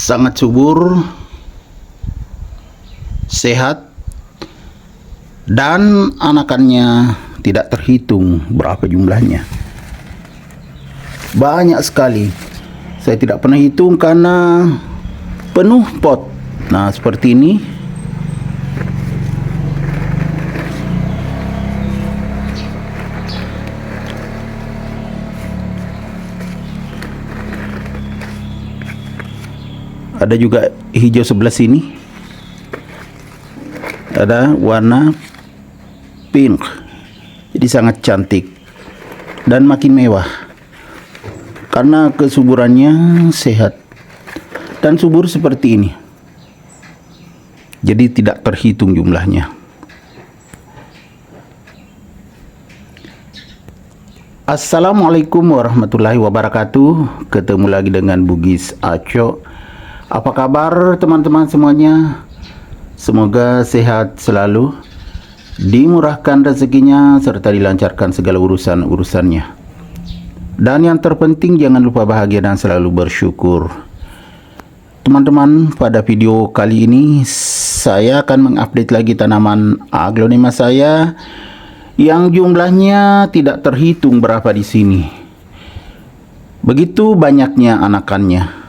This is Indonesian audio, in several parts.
sangat subur, sehat, dan anakannya tidak terhitung berapa jumlahnya. Banyak sekali. Saya tidak pernah hitung karena penuh pot. Nah, seperti ini. Ada juga hijau sebelah sini. Ada warna pink. Jadi sangat cantik dan makin mewah karena kesuburannya sehat dan subur seperti ini. Jadi tidak terhitung jumlahnya. Assalamualaikum warahmatullahi wabarakatuh. Ketemu lagi dengan Bugis Aco. Apa kabar teman-teman semuanya? Semoga sehat selalu, dimurahkan rezekinya, serta dilancarkan segala urusan-urusannya. Dan yang terpenting jangan lupa bahagia dan selalu bersyukur. Teman-teman, pada video kali ini saya akan mengupdate lagi tanaman aglonema saya yang jumlahnya tidak terhitung berapa di sini. Begitu banyaknya anakannya.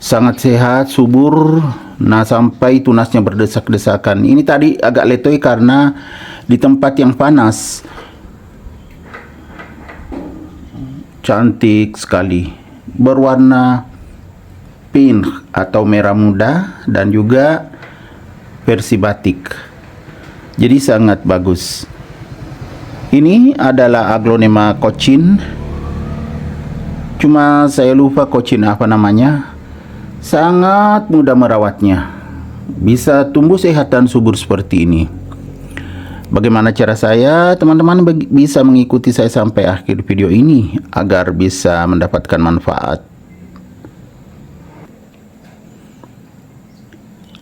Sangat sehat, subur. Nah, sampai tunasnya berdesak-desakan. Ini tadi agak letoy karena di tempat yang panas. Cantik sekali. Berwarna pink atau merah muda dan juga versi batik. Jadi sangat bagus. Ini adalah aglonema cochin. Cuma saya lupa cochin apa namanya. Sangat mudah merawatnya. Bisa tumbuh sehat dan subur seperti ini. Bagaimana cara saya? Teman-teman bisa mengikuti saya sampai akhir video ini agar bisa mendapatkan manfaat.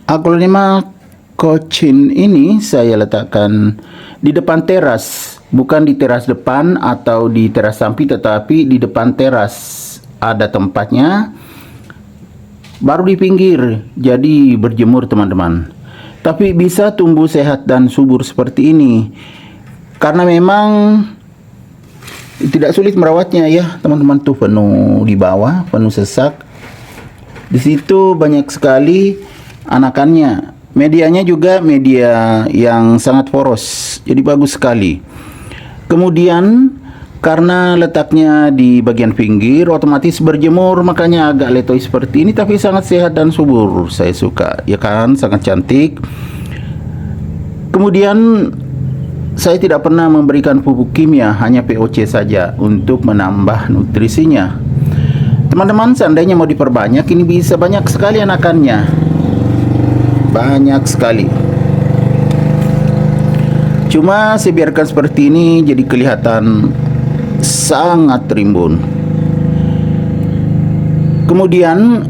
Aglonema cochin ini saya letakkan di depan teras. Bukan di teras depan atau di teras samping, tetapi di depan teras. Ada tempatnya. Baru di pinggir, jadi berjemur teman-teman. Tapi bisa tumbuh sehat dan subur seperti ini. Karena memang tidak sulit merawatnya ya teman-teman. Tuh penuh di bawah, penuh sesak. Di situ banyak sekali anakannya. Medianya juga media yang sangat poros. Jadi bagus sekali. Kemudian karena letaknya di bagian pinggir, otomatis berjemur, makanya agak letoy seperti ini, tapi sangat sehat dan subur. Saya suka, ya kan, sangat cantik. Kemudian saya tidak pernah memberikan pupuk kimia, hanya POC saja untuk menambah nutrisinya. Teman-teman, seandainya mau diperbanyak, ini bisa banyak sekali anakannya. Banyak sekali. Cuma saya biarkan seperti ini, jadi kelihatan sangat rimbun. Kemudian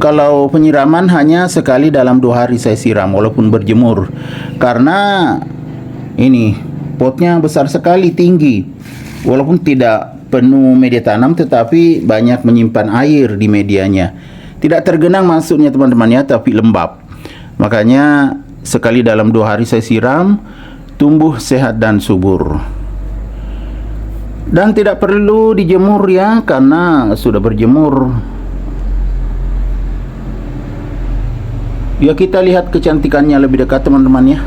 kalau penyiraman hanya sekali dalam 2 hari saya siram walaupun berjemur. Karena ini potnya besar sekali, tinggi. Walaupun tidak penuh media tanam tetapi banyak menyimpan air di medianya. Tidak tergenang maksudnya teman-teman ya, tapi lembab. Makanya sekali dalam 2 hari saya siram, tumbuh sehat dan subur. Dan tidak perlu dijemur ya, karena sudah berjemur. Ya, kita lihat kecantikannya lebih dekat teman-teman ya.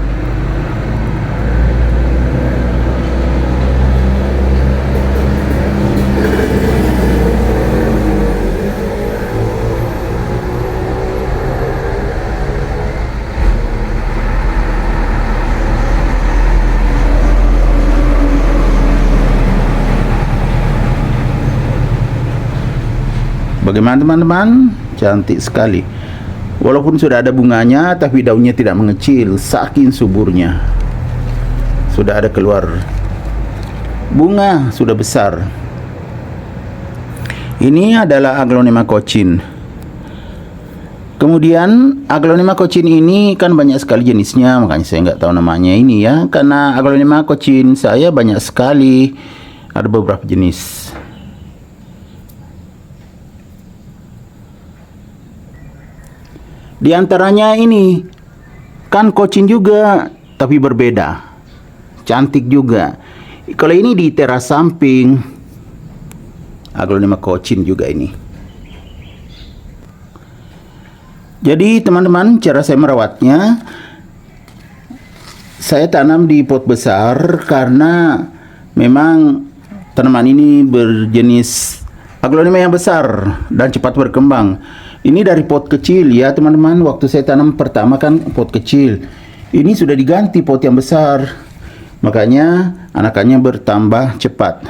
Bagaimana teman-teman? Cantik sekali. Walaupun sudah ada bunganya, tapi daunnya tidak mengecil, saking suburnya. Sudah ada keluar bunga, sudah besar. Ini adalah aglonema cochin. Kemudian aglonema cochin ini kan banyak sekali jenisnya, makanya saya nggak tahu namanya ini ya. Karena aglonema cochin saya banyak sekali, ada beberapa jenis. Di antaranya ini, kan Cochin juga, tapi berbeda. Cantik juga. Kalau ini di teras samping, Aglonema Cochin juga ini. Jadi teman-teman, cara saya merawatnya, saya tanam di pot besar karena memang tanaman ini berjenis aglonema yang besar dan cepat berkembang. Ini dari pot kecil ya teman-teman. Waktu saya tanam pertama kan pot kecil. Ini sudah diganti pot yang besar. Makanya anakannya bertambah cepat.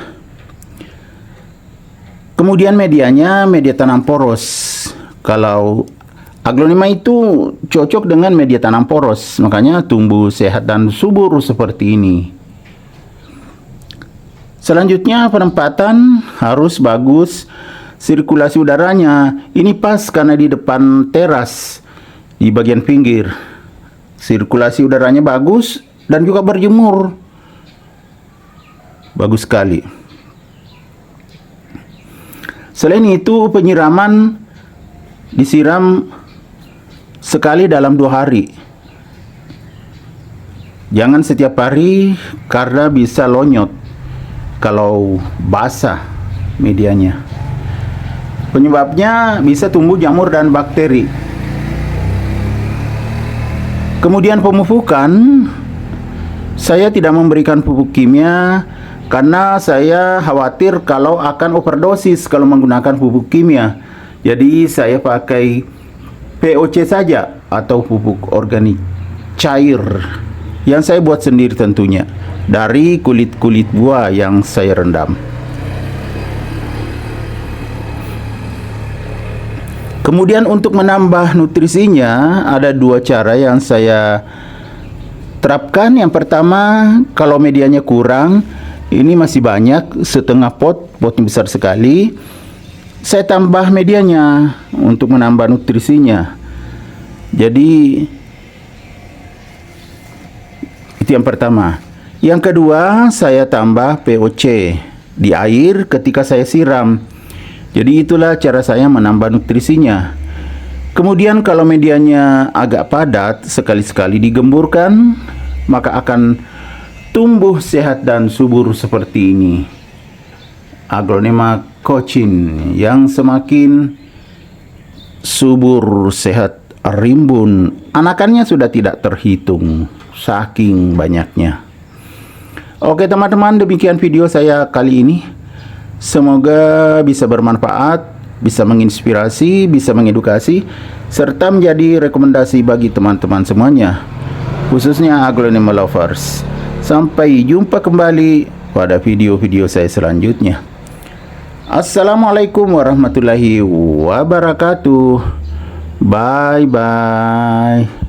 Kemudian medianya media tanam poros. Kalau aglonema itu cocok dengan media tanam poros, makanya tumbuh sehat dan subur seperti ini. Selanjutnya penempatan harus bagus, sirkulasi udaranya. Ini pas karena di depan teras, di bagian pinggir. Sirkulasi udaranya bagus dan juga berjemur. Bagus sekali. Selain itu penyiraman disiram sekali dalam 2 hari. Jangan setiap hari karena bisa lonyot kalau basah medianya. Penyebabnya bisa tumbuh jamur dan bakteri. Kemudian pemupukan, saya tidak memberikan pupuk kimia karena saya khawatir kalau akan overdosis kalau menggunakan pupuk kimia. Jadi saya pakai POC saja atau pupuk organik cair yang saya buat sendiri tentunya dari kulit-kulit buah yang saya rendam. Kemudian untuk menambah nutrisinya ada 2 cara yang saya terapkan. Yang pertama, kalau medianya kurang, ini masih banyak, setengah potnya besar sekali, saya tambah medianya untuk menambah nutrisinya. Jadi itu yang pertama. Yang kedua, saya tambah POC di air ketika saya siram. Jadi itulah cara saya menambah nutrisinya. Kemudian kalau medianya agak padat, sekali-sekali digemburkan, maka akan tumbuh sehat dan subur seperti ini. Aglonema Cochin yang semakin subur, sehat, rimbun. Anakannya sudah tidak terhitung, saking banyaknya. Oke teman-teman, demikian video saya kali ini. Semoga bisa bermanfaat, bisa menginspirasi, bisa mengedukasi, serta menjadi rekomendasi bagi teman-teman semuanya, khususnya aglonema lovers. Sampai jumpa kembali pada video-video saya selanjutnya. Assalamualaikum warahmatullahi wabarakatuh. Bye-bye.